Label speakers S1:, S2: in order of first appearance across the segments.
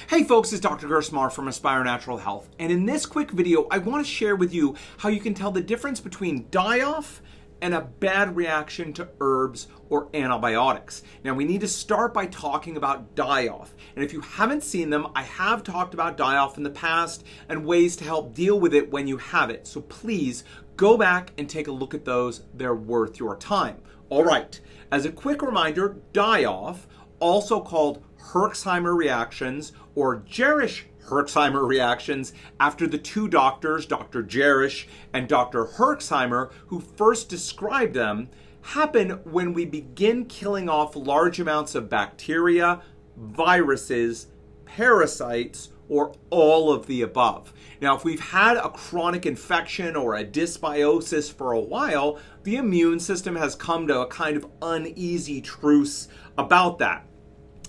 S1: Hey folks, it's Dr. Gerstmar from Aspire Natural Health, and in this quick video, I want to share with you how you can tell the difference between die-off and a bad reaction to herbs or antibiotics. Now, we need to start by talking about die-off, and if you haven't seen them, I have talked about die-off in the past and ways to help deal with it when you have it, so please go back and take a look at those. They're worth your time. All right, as a quick reminder, die-off, also called Herxheimer reactions or Jerisch-Herxheimer reactions, after the two doctors, Dr. Jerisch and Dr. Herxheimer, who first described them, happen when we begin killing off large amounts of bacteria, viruses, parasites, or all of the above. Now, if we've had a chronic infection or a dysbiosis for a while, the immune system has come to a kind of uneasy truce about that.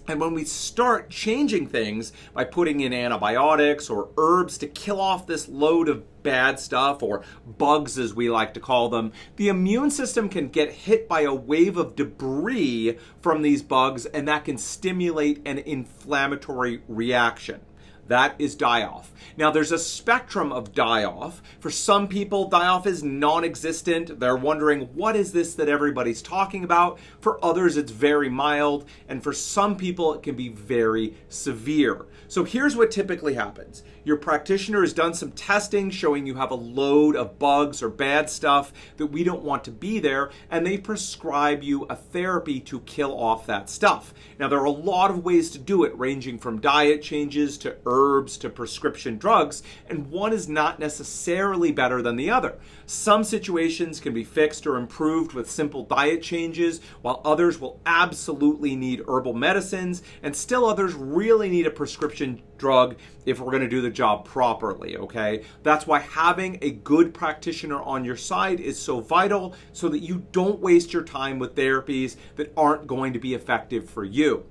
S1: And when we start changing things by putting in antibiotics or herbs to kill off this load of bad stuff, or bugs as we like to call them, the immune system can get hit by a wave of debris from these bugs, and that can stimulate an inflammatory reaction. That is die-off. Now, there's a spectrum of die-off. For some people, die-off is non-existent. They're wondering, what is this that everybody's talking about? For others, it's very mild. And for some people, it can be very severe. So here's what typically happens. Your practitioner has done some testing showing you have a load of bugs or bad stuff that we don't want to be there, and they prescribe you a therapy to kill off that stuff. Now, there are a lot of ways to do it, ranging from diet changes to herbs to prescription drugs, and one is not necessarily better than the other. Some situations can be fixed or improved with simple diet changes, while others will absolutely need herbal medicines, and still others really need a prescription drug if we're going to do the job properly, okay? That's why having a good practitioner on your side is so vital, so that you don't waste your time with therapies that aren't going to be effective for you.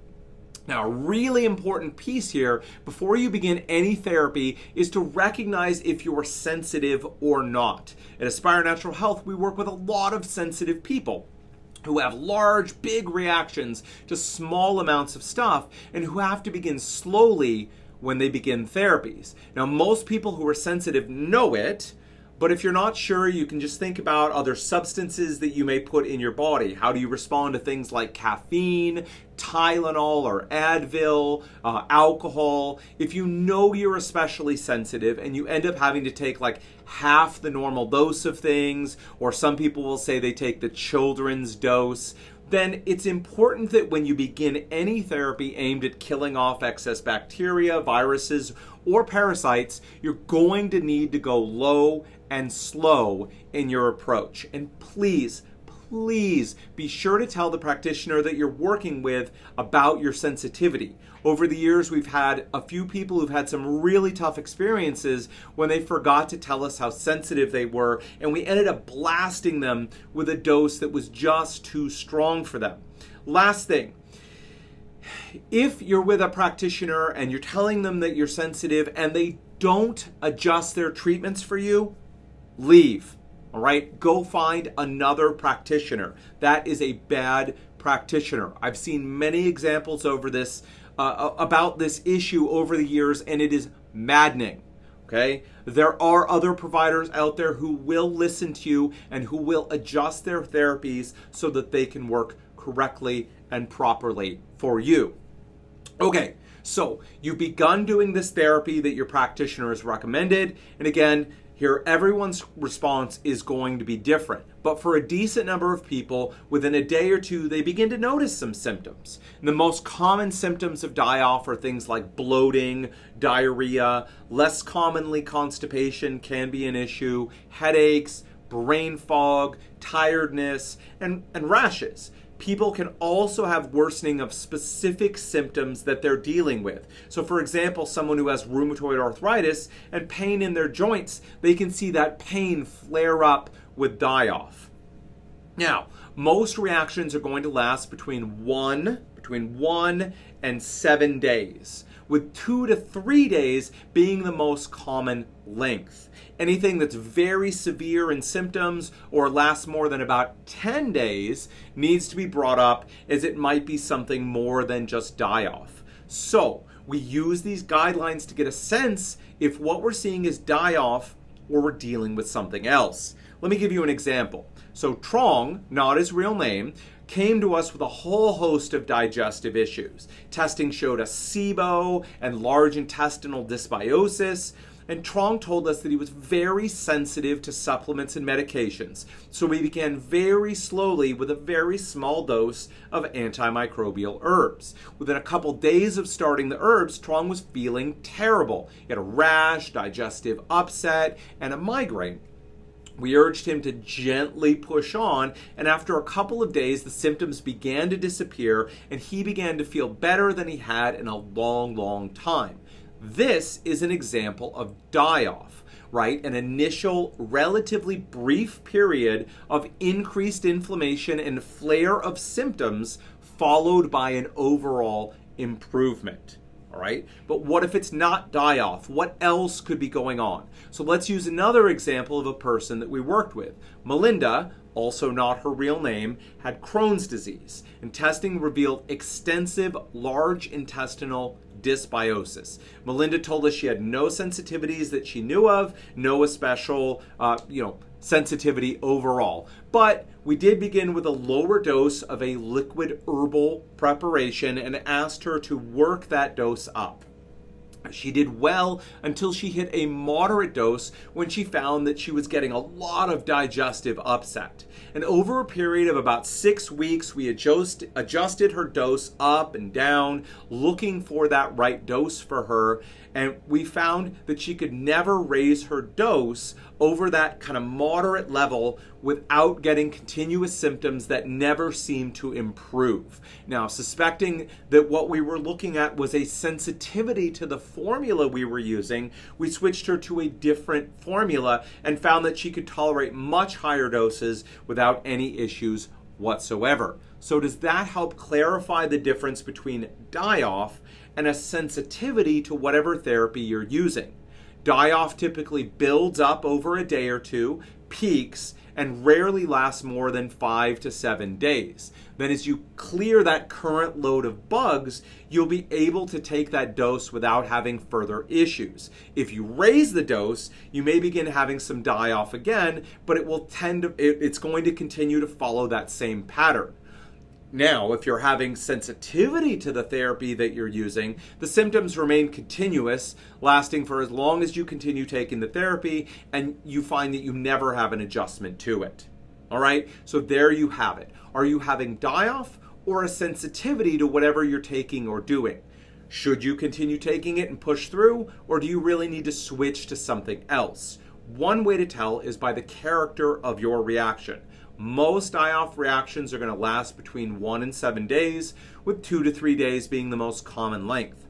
S1: Now, a really important piece here before you begin any therapy is to recognize if you're sensitive or not. At Aspire Natural Health, we work with a lot of sensitive people who have large, big reactions to small amounts of stuff and who have to begin slowly when they begin therapies. Now, most people who are sensitive know it, but if you're not sure, you can just think about other substances that you may put in your body. How do you respond to things like caffeine, Tylenol or Advil, alcohol? If you know you're especially sensitive and you end up having to take like half the normal dose of things, or some people will say they take the children's dose, then it's important that when you begin any therapy aimed at killing off excess bacteria, viruses, or parasites, you're going to need to go low and slow in your approach. And please be sure to tell the practitioner that you're working with about your sensitivity. Over the years, we've had a few people who've had some really tough experiences when they forgot to tell us how sensitive they were, and we ended up blasting them with a dose that was just too strong for them. Last thing, if you're with a practitioner and you're telling them that you're sensitive and they don't adjust their treatments for you, leave. All right, go find another practitioner. That is a bad practitioner. I've seen many examples over this about this issue over the years, and it is maddening. Okay, there are other providers out there who will listen to you and who will adjust their therapies so that they can work correctly and properly for you. Okay, so you've begun doing this therapy that your practitioner has recommended, and again, here, everyone's response is going to be different. But for a decent number of people, within a day or two, they begin to notice some symptoms. And the most common symptoms of die-off are things like bloating, diarrhea, less commonly constipation can be an issue, headaches, brain fog, tiredness, and rashes. People can also have worsening of specific symptoms that they're dealing with. So for example, someone who has rheumatoid arthritis and pain in their joints, they can see that pain flare up with die-off. Now, most reactions are going to last between one and 7 days, with 2 to 3 days being the most common length. Anything that's very severe in symptoms or lasts more than about 10 days needs to be brought up, as it might be something more than just die-off. So We use these guidelines to get a sense if what we're seeing is die-off or we're dealing with something else. Let me give you an example. So Trong, not his real name, came to us with a whole host of digestive issues. Testing showed us SIBO and large intestinal dysbiosis, and Trong told us that he was very sensitive to supplements and medications. So we began very slowly with a very small dose of antimicrobial herbs. Within a couple days of starting the herbs, Trong was feeling terrible. He had a rash, digestive upset, and a migraine. We urged him to gently push on, and after a couple of days, the symptoms began to disappear, and he began to feel better than he had in a long, long time. This is an example of die-off, right? An initial, relatively brief period of increased inflammation and flare of symptoms, followed by an overall improvement. All right, but what if it's not die-off? What else could be going on? So let's use another example of a person that we worked with. Melinda, also not her real name, had Crohn's disease, and testing revealed extensive large intestinal dysbiosis. Melinda told us she had no sensitivities that she knew of, no special, sensitivity overall. But we did begin with a lower dose of a liquid herbal preparation and asked her to work that dose up. She did well until she hit a moderate dose when she found that she was getting a lot of digestive upset. And over a period of about 6 weeks, we adjusted her dose up and down, looking for that right dose for her. And we found that she could never raise her dose over that kind of moderate level without getting continuous symptoms that never seemed to improve. Now, suspecting that what we were looking at was a sensitivity to the formula we were using, we switched her to a different formula and found that she could tolerate much higher doses without any issues whatsoever. So does that help clarify the difference between die-off and a sensitivity to whatever therapy you're using? Die-off typically builds up over a day or two, peaks, and rarely lasts more than 5 to 7 days. Then as you clear that current load of bugs, you'll be able to take that dose without having further issues. If you raise the dose, you may begin having some die-off again, but it's going to continue to follow that same pattern. Now, if you're having sensitivity to the therapy that you're using, the symptoms remain continuous, lasting for as long as you continue taking the therapy, and you find that you never have an adjustment to it. All right? So there you have it. Are you having die-off or a sensitivity to whatever you're taking or doing? Should you continue taking it and push through, or do you really need to switch to something else? One way to tell is by the character of your reaction. Most die-off reactions are going to last between 1 and 7 days, with 2 to 3 days being the most common length.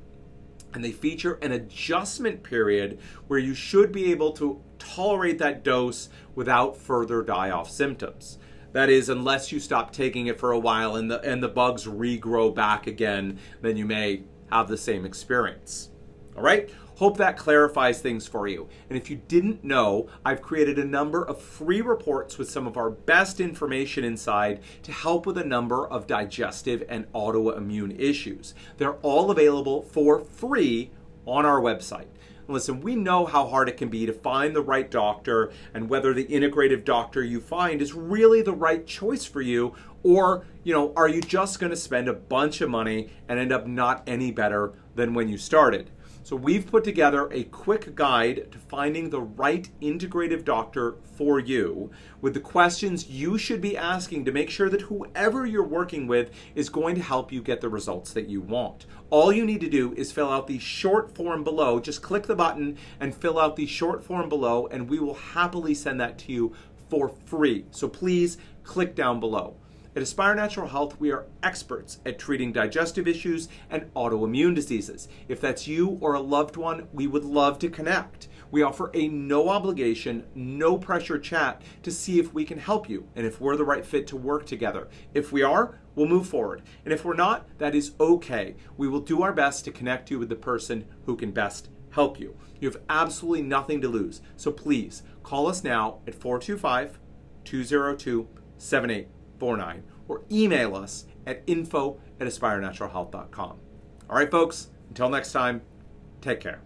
S1: And they feature an adjustment period where you should be able to tolerate that dose without further die-off symptoms. That is, unless you stop taking it for a while and the bugs regrow back again, then you may have the same experience. All right? Hope that clarifies things for you. And if you didn't know, I've created a number of free reports with some of our best information inside to help with a number of digestive and autoimmune issues. They're all available for free on our website. Listen, we know how hard it can be to find the right doctor and whether the integrative doctor you find is really the right choice for you, or, are you just going to spend a bunch of money and end up not any better than when you started? So we've put together a quick guide to finding the right integrative doctor for you with the questions you should be asking to make sure that whoever you're working with is going to help you get the results that you want. All you need to do is fill out the short form below. Just click the button and fill out the short form below, and we will happily send that to you for free. So please click down below. At Aspire Natural Health, we are experts at treating digestive issues and autoimmune diseases. If that's you or a loved one, we would love to connect. We offer a no obligation, no pressure chat to see if we can help you and if we're the right fit to work together. If we are, we'll move forward. And if we're not, that is okay. We will do our best to connect you with the person who can best help you. You have absolutely nothing to lose. So please call us now at 425-202-7849 or email us at info@aspirenaturalhealth.com. All right, folks, Until next time, take care.